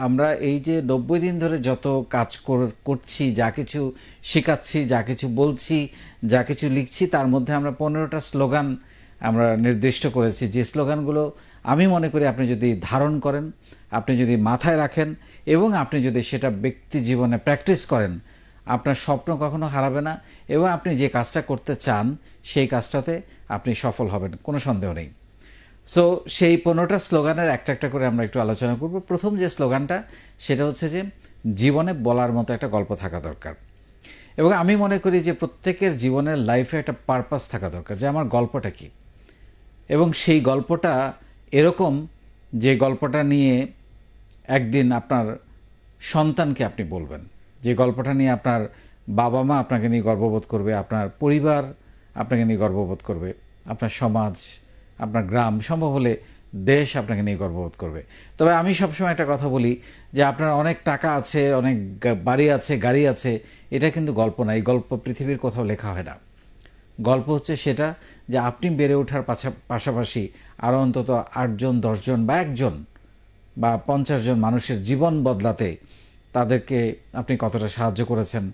আমরা এই যে ৯০ দিন ধরে যত কাজ করছি, যা কিছু শেখাচ্ছি, যা কিছু বলছি, যা কিছু লিখছি, তার মধ্যে আমরা ১৫টা স্লোগান আমরা নির্দিষ্ট করেছি। যে স্লোগানগুলো আমি মনে করি আপনি যদি ধারণ করেন, আপনি যদি মাথায় রাখেন এবং আপনি যদি সেটা ব্যক্তি জীবনে প্র্যাকটিস করেন, আপনার স্বপ্ন কখনো হারাবে না এবং আপনি যে কাজটা করতে চান সেই কাজটাতে আপনি সফল হবেন, কোনো সন্দেহ নেই। সো সেই ১৫টা স্লোগানের একটা একটা করে আমরা একটু আলোচনা করব। প্রথম যে স্লোগানটা সেটা হচ্ছে যে জীবনে বলার মতো একটা গল্প থাকা দরকার। এবং আমি মনে করি যে প্রত্যেকের জীবনের লাইফে একটা পারপাস থাকা দরকার, যে আমার গল্পটা কী, এবং সেই গল্পটা এরকম যে গল্পটা নিয়ে একদিন আপনার সন্তানকে আপনি বলবেন, যে গল্পটা নিয়ে আপনার বাবা মা আপনাকে নিয়ে গর্ববোধ করবে, আপনার পরিবার আপনাকে নিয়ে গর্ববোধ করবে, আপনার সমাজ, আপনার গ্রাম, সম্ভব হলে দেশ আপনাকে নিয়ে গর্ববোধ করবে। তবে আমি সবসময় একটা কথা বলি যে আপনার অনেক টাকা আছে, অনেক বাড়ি আছে, গাড়ি আছে, এটা কিন্তু গল্প না। এই গল্প পৃথিবীর কোথাও লেখা হয় না। গল্প হচ্ছে সেটা যে আপনি বেড়ে ওঠার পাশাপাশি আরও অন্তত ৮জন, ১০জন বা ১জন বা ৫০ জন মানুষের জীবন বদলাতে তাদেরকে আপনি কতটা সাহায্য করেছেন,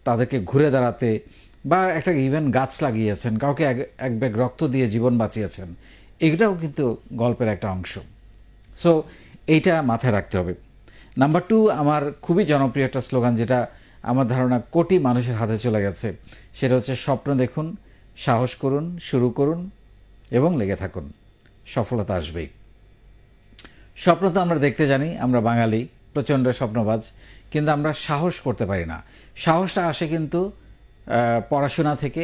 তাদেরকে ঘুরে দাঁড়াতে, বা একটা ইভেন গাছ লাগিয়েছেন, কাউকে এক ব্যাগ রক্ত দিয়ে জীবন বাঁচিয়েছেন, এটাও কিন্তু গল্পের একটা অংশ। সো এইটা মাথায় রাখতে হবে। নাম্বার ২, আমার খুবই জনপ্রিয় একটা স্লোগান, যেটা আমার ধারণা কোটি মানুষের হাতে চলে গেছে, সেটা হচ্ছে স্বপ্ন দেখুন, সাহস করুন, শুরু করুন এবং লেগে থাকুন, সফলতা আসবেই। স্বপ্ন তো আমরা দেখতে জানি, আমরা বাঙালি প্রচণ্ড স্বপ্নবাজ, কিন্তু আমরা সাহস করতে পারি না। সাহসটা আসে কিন্তু পড়াশোনা থেকে,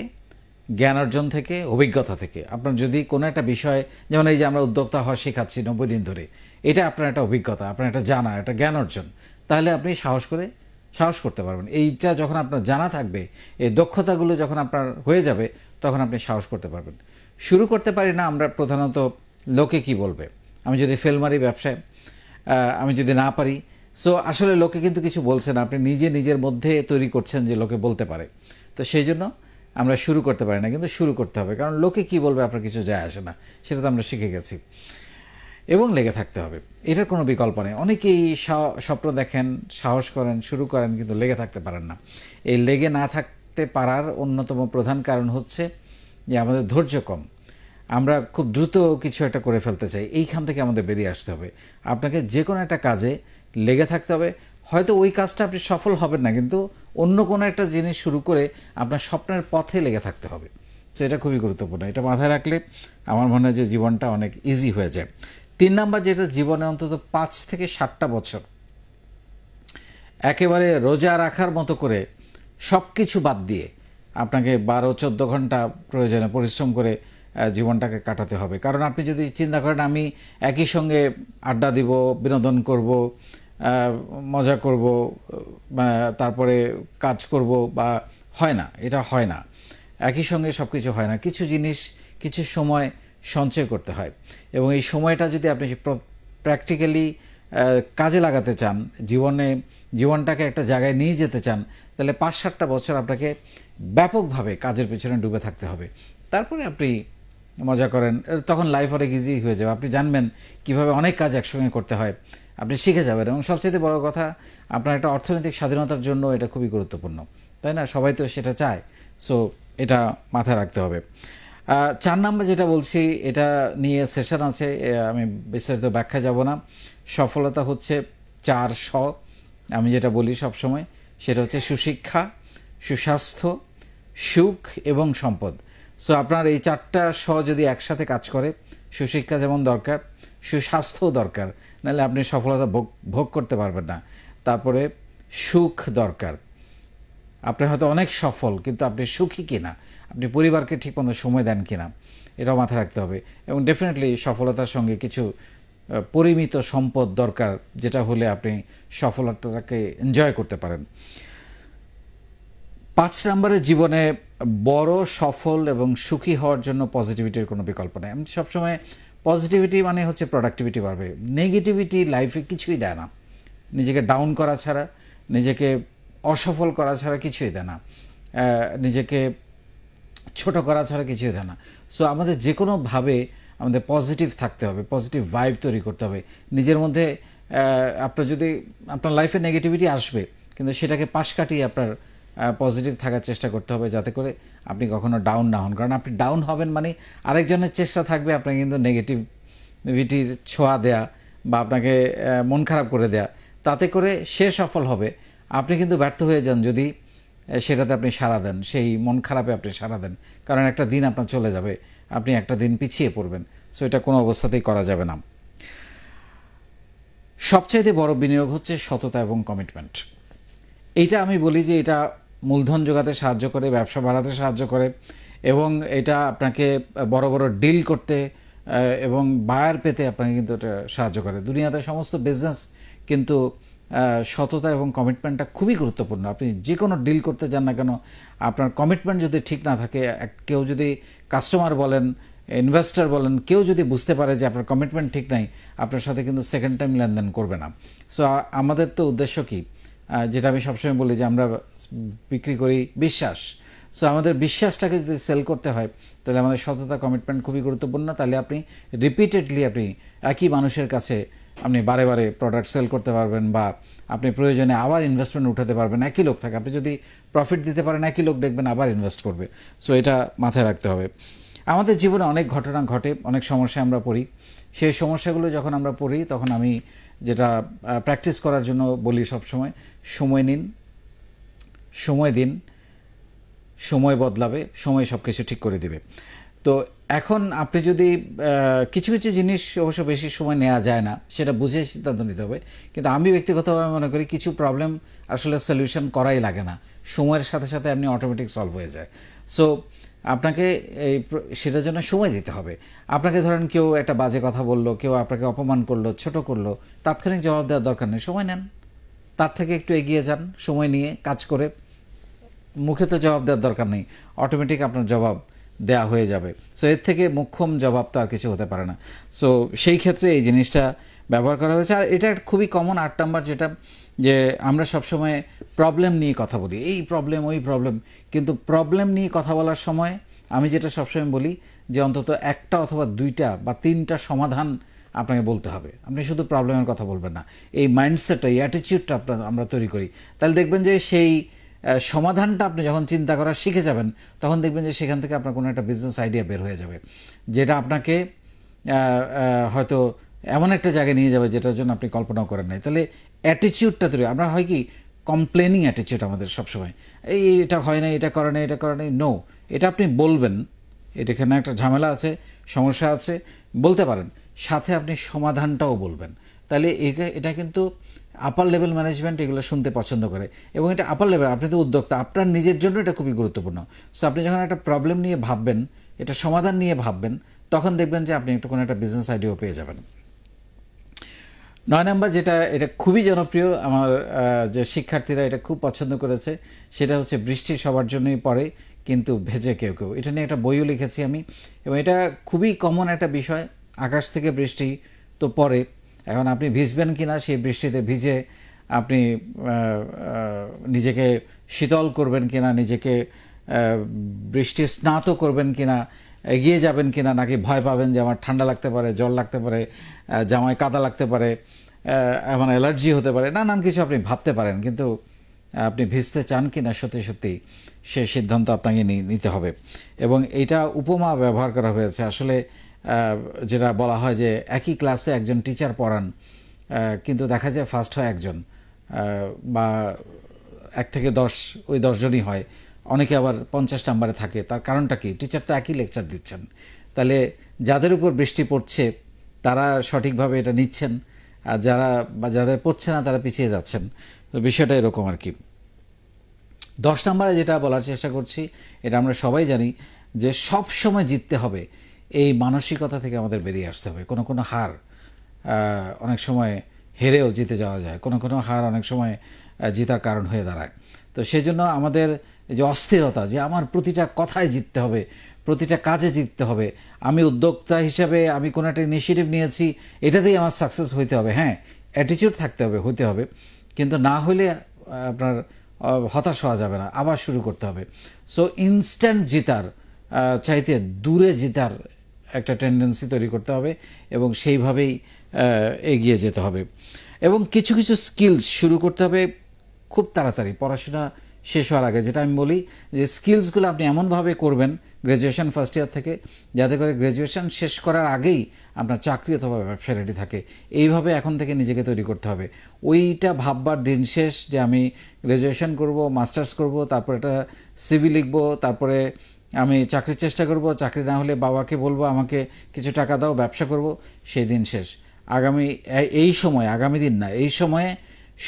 জ্ঞান অর্জন থেকে, অভিজ্ঞতা থেকে। আপনার যদি কোনো একটা বিষয়, যেমন এই যে আমরা উদ্যোক্তা হওয়া শেখাচ্ছি ৯০ দিন ধরে, এটা আপনার একটা অভিজ্ঞতা, আপনার একটা জানা, একটা জ্ঞান অর্জন, তাহলে আপনি সাহস করতে পারবেন। এইটা যখন আপনার জানা থাকবে, এই দক্ষতাগুলো যখন আপনার হয়ে যাবে, তখন আপনি সাহস করতে পারবেন। শুরু করতে পারি না আমরা প্রধানত লোকে কি বলবে, আমি যদি ফেল মারি ব্যবসায়, আমি যদি না পারি। সো আসলে লোকে কিন্তু কিছু বলছে না, আপনি নিজের মধ্যে তৈরি করছেন যে লোকে বলতে পারে। তো সেই জন্য আমরা শুরু করতে পারি না, কিন্তু শুরু করতে হবে, কারণ লোকে কি বলবে আপনার কিছু যায় আসে না, সেটা তো আমরা শিখে গেছি। এবং লেগে থাকতে হবে, এটার কোনো বিকল্প নেই। অনেকেই স্বপ্ন দেখেন, সাহস করেন, শুরু করেন, কিন্তু লেগে থাকতে পারেন না। এই লেগে না থাকতে পারার অন্যতম প্রধান কারণ হচ্ছে যে আমাদের ধৈর্য কম। আমরা খুব দ্রুত কিছু একটা করে ফেলতে চাই, এইখান থেকে আমাদের বেরিয়ে আসতে হবে। আপনাকে যে কোনো একটা কাজে লেগে থাকতে হবে। হয়তো ওই কাজটা আপনি সফল হবেন না, কিন্তু অন্য কোনো একটা জিনিস শুরু করে আপনার স্বপ্নের পথে লেগে থাকতে হবে। তো এটা খুবই গুরুত্বপূর্ণ। এটা মাথায় রাখলে আমার মনে হয় যে জীবনটা অনেক ইজি হয়ে যায়। ৩ নাম্বার, যেটা জীবনে অন্তত ৫ থেকে ৭টা বছর একেবারে রোজা রাখার মতো করে সব কিছু বাদ দিয়ে আপনাকে ১২-১৪ ঘন্টা প্রয়োজনে পরিশ্রম করে জীবনটাকে কাটাতে হবে। কারণ আপনি যদি চিন্তা করেন আমি একই সঙ্গে আড্ডা দিব, বিনোদন করব, মজা করব, তারপরে কাজ করব, বা হয় না, এটা হয় না। একই সঙ্গে সব কিছু হয় না। কিছু জিনিস কিছু সময় সঞ্চয় করতে হয়, এবং এই সময়টা যদি আপনি প্র্যাকটিক্যালি কাজে লাগাতে চান, জীবনটাকে একটা জায়গায় নিয়ে যেতে চান, তাহলে ৫-৭টা বছর আপনাকে ব্যাপকভাবে কাজের পেছনে ডুবে থাকতে হবে। তারপরে আপনি মজা করেন, তখন লাইফ অনেক ইজি হয়ে যাবে। আপনি জানবেন কিভাবে অনেক কাজ একসঙ্গে করতে হয়, আপনি শিখে যাবেন। এবং সবচেয়ে বড় কথা, আপনার একটা অর্থনৈতিক স্বাধীনতার জন্য এটা খুবই গুরুত্বপূর্ণ, তাই না? সবাই তো সেটা চায়। সো এটা মাথায় রাখতে হবে। ৪ নাম্বার যেটা বলছি, এটা নিয়ে সেশন আছে, আমি বিস্তারিত ব্যাখ্যা যাব না। সফলতা হচ্ছে ৪ স। আমি যেটা বলি সবসময়, সেটা হচ্ছে সুশিক্ষা, সুস্বাস্থ্য, সুখ এবং সম্পদ। সো আপনার এই ৪টা স যদি একসাথে কাজ করে, সুশিক্ষা যেমন দরকার, সুস্বাস্থ্যও দরকার, নাহলে আপনি সফলতা ভোগ করতে পারবেন না। তারপরে সুখ দরকার, আপনি হয়তো অনেক সফল, কিন্তু আপনি সুখী কিনা, আপনি পরিবারকে ঠিকমতো সময় দেন কিনা, এটাও মাথায় রাখতে হবে। এবং ডেফিনেটলি সফলতার সঙ্গে কিছু পরিমিত সম্পদ দরকার, যেটা হলে আপনি সফলতাটাকে এনজয় করতে পারেন। ৫ নম্বরের জীবনে বড়, সফল এবং সুখী হওয়ার জন্য পজিটিভিটির কোনো বিকল্প নেই। আমি সবসময় পজিটিভিটি মানে হচ্ছে প্রোডাক্টিভিটি বাড়বে। নেগেটিভিটি লাইফে কিছুই দেয় না, নিজেকে ডাউন করা ছাড়া, নিজেকে অসফল করা ছাড়া কিছুই দেয় না, নিজেকে ছোট করা ছাড়া কিছুই দেয় না। সো আমাদের যে কোনোভাবে আমাদের পজিটিভ থাকতে হবে, পজিটিভ ভাইব তৈরি করতে হবে, নিজের মধ্যে আপনার যদি আপনার লাইফে নেগেটিভিটি আসবে, কিন্তু সেটাকে পাশ কাটিয়ে আপনার পজিটিভ থাকার চেষ্টা করতে হবে, যাতে করে আপনি কখনো ডাউন না হন। কারণ আপনি ডাউন হবেন মানে আরেকজনের চেষ্টা থাকবে আপনাকে কিন্তু নেগেটিভিটির ছোঁয়া দেয়া বা আপনাকে মন খারাপ করে দেয়া, তাতে করে সে সফল হবে, আপনি কিন্তু ব্যর্থ হয়ে যান যদি সেটাতে আপনি সাড়া দেন, সেই মন খারাপে আপনি সাড়া দেন। কারণ একটা দিন আপনার চলে যাবে, আপনি একটা দিন পিছিয়ে পড়বেন। সো এটা কোনো অবস্থাতেই করা যাবে না। সবচাইতে বড় বিনিয়োগ হচ্ছে সততা এবং কমিটমেন্ট। এইটা আমি বলি যে এটা মূলধন জোগাতে সাহায্য করে, ব্যবসা বাড়াতে সাহায্য করে, এবং এটা আপনাকে বড় বড় ডিল করতে এবং বায়ার পেতে আপনাকে কিন্তু এটা সাহায্য করে। দুনিয়াতে সমস্ত বিজনেস কিন্তু সততা এবং কমিটমেন্টটা খুবই গুরুত্বপূর্ণ। আপনি যে কোনো ডিল করতে যান না কেন, আপনার কমিটমেন্ট যদি ঠিক না থাকে, কেউ যদি কাস্টমার বলেন, ইনভেস্টর বলেন, কেউ যদি বুঝতে পারে যে আপনার কমিটমেন্ট ঠিক নাই, আপনার সাথে কিন্তু সেকেন্ড টাইম লেনদেন করবে না। সো আমাদের তো উদ্দেশ্য কি, যেটা আমি সবসময় বলি যে আমরা বিক্রি করি বিশ্বাস। সো আমাদের বিশ্বাসটাকে যদি সেল করতে হয়, তাহলে আমাদের সততা কমিটমেন্ট খুবই গুরুত্বপূর্ণ। তাহলে আপনি রিপিটেডলি আপনি একই মানুষের কাছে আপনি বারে বারে প্রোডাক্ট সেল করতে পারবেন, বা আপনি প্রয়োজনে আবার ইনভেস্টমেন্ট উঠাতে পারবেন। একই লোক থাকে, আপনি যদি প্রফিট দিতে পারেন, একই লোক দেখবেন আবার ইনভেস্ট করবে। সো এটা মাথায় রাখতে হবে। আমাদের জীবনে অনেক ঘটনা ঘটে, অনেক সমস্যা আমরা পড়ি। সেই সমস্যাগুলো যখন আমরা পড়ি, তখন আমি যেটা প্র্যাকটিস করার জন্য বলি সবসময়, সময় নিন, সময় দিন, সময় বদলাবে, সময় সব কিছু ঠিক করে দেবে। তো এখন আপনি যদি কিছু কিছু জিনিস অবশ্য বেশি সময় নেওয়া যায় না, সেটা বুঝে সিদ্ধান্ত নিতে হবে। কিন্তু আমি ব্যক্তিগতভাবে মনে করি কিছু প্রবলেম আসলে সলিউশন করাই লাগে না, সময়ের সাথে সাথে আপনি অটোমেটিক সলভ হয়ে যায়। সো আপনাকে সেটার জন্য সময় দিতে হবে। আপনাকে ধরেন কেউ একটা বাজে কথা বললো, কেউ আপনাকে অপমান করলো, ছোট করলো, তাৎক্ষণিক জবাব দেওয়ার দরকার নেই, সময় নেন, তার থেকে একটু এগিয়ে যান, সময় নিয়ে কাজ করে। মুখে তো জবাব দেওয়ার দরকার নেই, অটোমেটিক আপনার জবাব দেয়া হয়ে যাবে। সো এর থেকে মোক্ষম জবাব তো আর কিছু হতে পারে না। সো সেই ক্ষেত্রে এই জিনিসটা ব্যবহার করা হয়েছে। আর এটা খুবই কমন 8 নাম্বার, যেটা যে আমরা সবসময় প্রবলেম নিয়ে কথা বলি, এই প্রবলেম ওই প্রবলেম। কিন্তু প্রবলেম নিয়ে কথা বলার সময় আমি যেটা সবসময় বলি যে অন্তত একটা অথবা 2টা বা 3টা সমাধান আপনাকে বলতে হবে। আপনি শুধু প্রবলেমের কথা বলবেন না। এই মাইন্ডসেটটা, এই অ্যাটিটিউডটা আমরা তৈরি করি, তাহলে দেখবেন যে সেই সমাধানটা আপনি যখন চিন্তা করা শিখে যাবেন, তখন দেখবেন যে সেখান থেকে আপনার কোনো একটা বিজনেস আইডিয়া বের হয়ে যাবে, যেটা আপনাকে হয়তো এমন একটা জায়গায় নিয়ে যাবে যেটার জন্য আপনি কল্পনাও করেন নাই। তাহলে অ্যাটিটিউডটা তৈরি, আমরা হয় কি কমপ্লেনিং অ্যাটিটিউড আমাদের সবসময়, এটা হয় না, এটা করে না, এটা করে নাই। নো, এটা আপনি বলবেন, এখানে একটা ঝামেলা আছে, সমস্যা আছে, বলতে পারেন, সাথে আপনি সমাধানটাও বলবেন। তাহলে এটা কিন্তু আপার লেভেল ম্যানেজমেন্ট এগুলো শুনতে পছন্দ করে, এবং এটা আপার লেভেল, আপনি তো উদ্যোক্তা, আপনার নিজের জন্য এটা খুবই গুরুত্বপূর্ণ। সো আপনি যখন একটা প্রবলেম নিয়ে ভাববেন, এটা সমাধান নিয়ে ভাববেন, তখন দেখবেন যে আপনি কোনো একটা বিজনেস আইডিয়াও পেয়ে যাবেন। 9 নাম্বার, যেটা এটা খুবই জনপ্রিয়, আমার যে শিক্ষার্থীরা এটা খুব পছন্দ করেছে, সেটা হচ্ছে বৃষ্টি সবার জন্যই পড়ে, কিন্তু ভেজে কেউ কেউ। এটা নিয়ে একটা বইও লিখেছি আমি, এবং এটা খুবই কমন একটা বিষয়। আকাশ থেকে বৃষ্টি তো পড়ে, এখন আপনি ভিজবেন কিনা, সেই বৃষ্টিতে ভিজে আপনি নিজেকে শীতল করবেন কিনা, নিজেকে বৃষ্টি স্নাত করবেন কিনা, এগিয়ে যাবেন কিনা, নাকি ভয় পাবেন যে আমার ঠান্ডা লাগতে পারে, জ্বর লাগতে পারে, জামায় কাদা লাগতে পারে, এমন অ্যালার্জি হতে পারে, নানান কিছু আপনি ভাবতে পারেন। কিন্তু আপনি ভিজতে চান কিনা সত্যি সত্যি, সে সিদ্ধান্ত আপনাকে নিতে হবে। এবং এইটা উপমা ব্যবহার করা হয়েছে। আসলে যেটা বলা হয় যে একই ক্লাসে একজন টিচার পড়ান, কিন্তু দেখা যায় ফার্স্ট হয় একজন, বা 1 থেকে 10, ওই 10 জনই হয়, অনেকে আবার 50 নাম্বারে থাকে। তার কারণটা কি? টিচার তো একই লেকচার দিচ্ছেন, তাহলে যাদের উপর বৃষ্টি পড়ছে তারা সঠিকভাবে এটা নিচ্ছেন, আর যাদের পড়ছে না তারা পিছিয়ে যাচ্ছেন। তো বিষয়টা এরকম আর কি। 10 নাম্বারে যেটা বলার চেষ্টা করছি, এটা আমরা সবাই জানি যে সব সময় জিততে হবে, এই মানসিকতা থেকে আমাদের বেরিয়ে আসতে হবে। কোনো কোনো হার অনেক সময় হেরেও জিতে যাওয়া যায়, কোনো কোনো হার অনেক সময় জেতার কারণ হয়ে দাঁড়ায়। তো সেই জন্য আমাদের যে অস্থিরতা, যে আমার প্রতিটা কথায় জিততে হবে, প্রতিটা কাজে জিততে হবে, আমি উদ্যোক্তা হিসাবে আমি কোনো একটা ইনিশিয়েটিভ নিয়েছি, এটাতেই আমার সাকসেস হইতে হবে। হ্যাঁ, অ্যাটিটিউড থাকতে হবে, হইতে হবে, কিন্তু না হলে আপনার হতাশ হওয়া যাবে না, আবার শুরু করতে হবে। সো ইনস্ট্যান্ট জেতার চাইতে দূরে জেতার একটা টেন্ডেন্সি তৈরি করতে হবে, এবং সেইভাবেই এগিয়ে যেতে হবে। এবং কিছু কিছু স্কিলস শুরু করতে হবে খুব তাড়াতাড়ি পড়াশোনা শেষ হওয়ার আগে। যেটা আমি বলি যে স্কিলসগুলো আপনি এমনভাবে করবেন গ্র্যাজুয়েশন ফার্স্ট ইয়ার থেকে, যাতে করে গ্র্যাজুয়েশন শেষ করার আগেই আপনার চাকরি অথবা ব্যবসা রেডি থাকে। এইভাবে এখন থেকে নিজেকে তৈরি করতে হবে। ওইটা ভাববার দিন শেষ যে আমি গ্র্যাজুয়েশন করব, মাস্টার্স করব, তারপর একটা সিভি লিখব, তারপরে আমি চাকরির চেষ্টা করব, চাকরি না হলে বাবাকে বলবো আমাকে কিছু টাকা দাও, ব্যবসা করব, সেই দিন শেষ। আগামী এই সময়, আগামী দিন না, এই সময়ে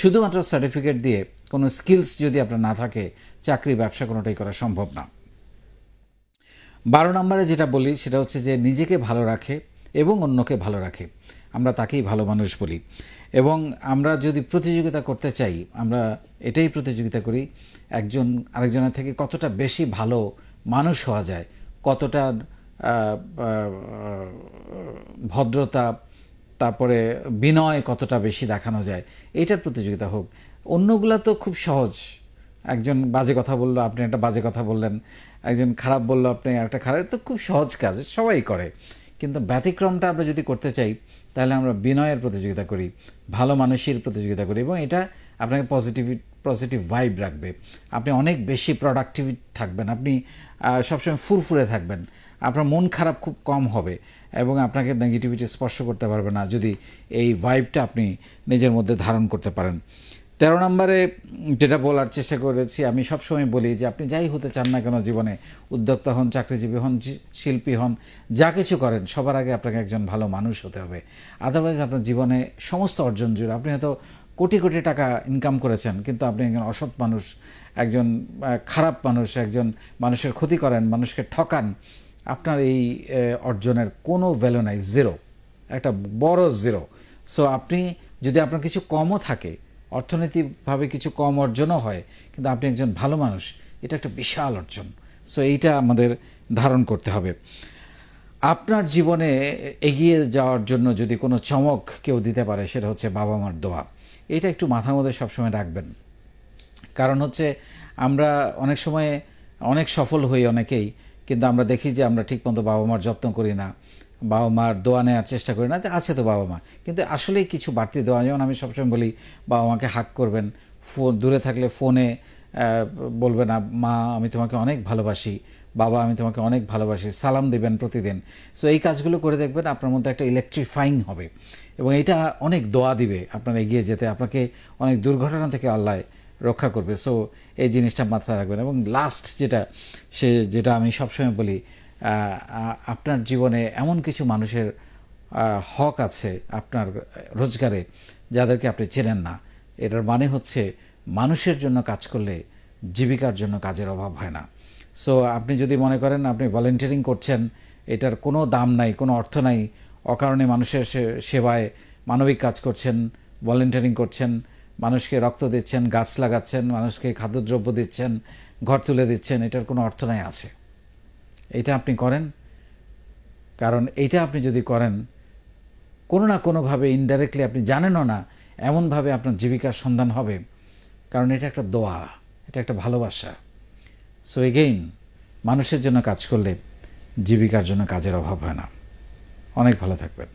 শুধুমাত্র সার্টিফিকেট দিয়ে কোনো স্কিলস যদি আপনার না থাকে, চাকরি ব্যবসা কোনোটাই করা সম্ভব না। 12 নম্বরে যেটা বলি সেটা হচ্ছে যে নিজেকে ভালো রাখে এবং অন্যকে ভালো রাখে, আমরা তাকেই ভালো মানুষ বলি। এবং আমরা যদি প্রতিযোগিতা করতে চাই, আমরা এটাই প্রতিযোগিতা করি একজন আরেকজনের থেকে কতটা বেশি ভালো মানুষ হওয়া যায়, কতটা ভদ্রতা, তারপরে বিনয় কতটা বেশি দেখানো যায়, এইটার প্রতিযোগিতা হোক। অন্যগুলা তো খুব সহজ, একজন বাজে কথা বললো আপনি একটা বাজে কথা বললেন, একজন খারাপ বললো আপনি একটা খারাপ, তো খুব সহজ কাজ, সবাই করে। কিন্তু ব্যতিক্রমটা আমরা যদি করতে চাই তাহলে আমরা বিনয়ের প্রতিযোগিতা করি, ভালো মানুষের প্রতিযোগিতা করি, এবং এটা আপনাকে পজিটিভ ভাইব রাখবে। আপনি অনেক বেশি প্রোডাক্টিভ থাকবেন, আপনি সবসময় ফুরফুরে থাকবেন, আপনার মন খারাপ খুব কম হবে এবং আপনাকে নেগেটিভিটি স্পর্শ করতে পারবে না যদি এই ভাইবটা আপনি নিজের মধ্যে ধারণ করতে পারেন। 13 নম্বরে যেটা বলার চেষ্টা করেছি, আমি সবসময় বলি যে আপনি যাই হতে চান না কেন জীবনে, উদ্যোক্তা হন, চাকরিজীবী হন, শিল্পী হন, যা কিছু করেন, সবার আগে আপনাকে একজন ভালো মানুষ হতে হবে। আদারওয়াইজ আপনার জীবনে সমস্ত অর্জন জুড়ে আপনি হয়তো কোটি কোটি টাকা ইনকাম করেছেন, কিন্তু আপনি একজন অসৎ মানুষ, একজন খারাপ মানুষ, একজন মানুষের ক্ষতি করেন, মানুষকে ঠকান, আপনার এই অর্জনের কোনো ভ্যালু নাই, জিরো, একটা বড় জিরো। সো আপনি যদি আপনার কিছু কমও থাকে, অর্থনৈতিকভাবে কিছু কম অর্জনও হয়, কিন্তু আপনি একজন ভালো মানুষ, এটা একটা বিশাল অর্জন। সো এইটা আমাদের ধারণ করতে হবে। আপনার জীবনে এগিয়ে যাওয়ার জন্য যদি কোনো চমক কেউ দিতে পারে, সেটা হচ্ছে বাবা মার দোয়া। এটা একটু মাথার মধ্যে সবসময় রাখবেন, কারণ হচ্ছে আমরা অনেক সময় অনেক সফল হই অনেকেই, কিন্তু আমরা দেখি যে আমরা ঠিকমতো বাবা মার যত্ন করি না, বাবা মার দোয়া নেওয়ার চেষ্টা করি না, যে আছে তো বাবা মা, কিন্তু আসলেই কিছু বাড়তি দোয়া। যেমন আমি সবসময় বলি বাবা মাকে হাক করবেন, ফোন দূরে থাকলে ফোনে বলবেন মা আমি তোমাকে অনেক ভালোবাসি, বাবা আমি তোমাকে অনেক ভালোবাসি, সালাম দিবেন প্রতিদিন। সো এই কাজগুলো করে দেখবেন আপনার মধ্যে একটা ইলেকট্রিফাইং হবে এবং এটা অনেক দোয়া দিবে আপনার এগিয়ে যেতে, আপনাকে অনেক দুর্ঘটনা থেকে আল্লাহ রক্ষা করবে। সো এই জিনিসটা মাথায় রাখবেন। এবং লাস্ট যেটা আমি সবসময় বলি, আপনার জীবনে এমন কিছু মানুষের হক আছে আপনার রোজগারে যাদেরকে আপনি চেনেন না। এটার মানে হচ্ছে মানুষের জন্য কাজ করলে জীবিকার জন্য কাজের অভাব হয় না। সো আপনি যদি মনে করেন আপনি ভলেন্টিয়ারিং করছেন, এটার কোনো দাম নাই, কোনো অর্থ নাই, অকারণে মানুষের সেবায় মানবিক কাজ করছেন, ভলেন্টিয়ারিং করছেন, মানুষকে রক্ত দিচ্ছেন, গাছ লাগাচ্ছেন, মানুষকে খাদ্যদ্রব্য দিচ্ছেন, ঘর তুলে দিচ্ছেন, এটার কোনো অর্থ নাই আছে। এটা আপনি করেন, কারণ এইটা আপনি যদি করেন কোনো না কোনোভাবে ইনডাইরেক্টলি, আপনি জানেনও না, এমনভাবে আপনার জীবিকার সন্ধান হবে, কারণ এটা একটা দোয়া, এটা একটা ভালোবাসা। সো এগেইন, মানুষের জন্য কাজ করলে জীবিকার জন্য কাজের অভাব হয় না। অনেক ভালো থাকবেন।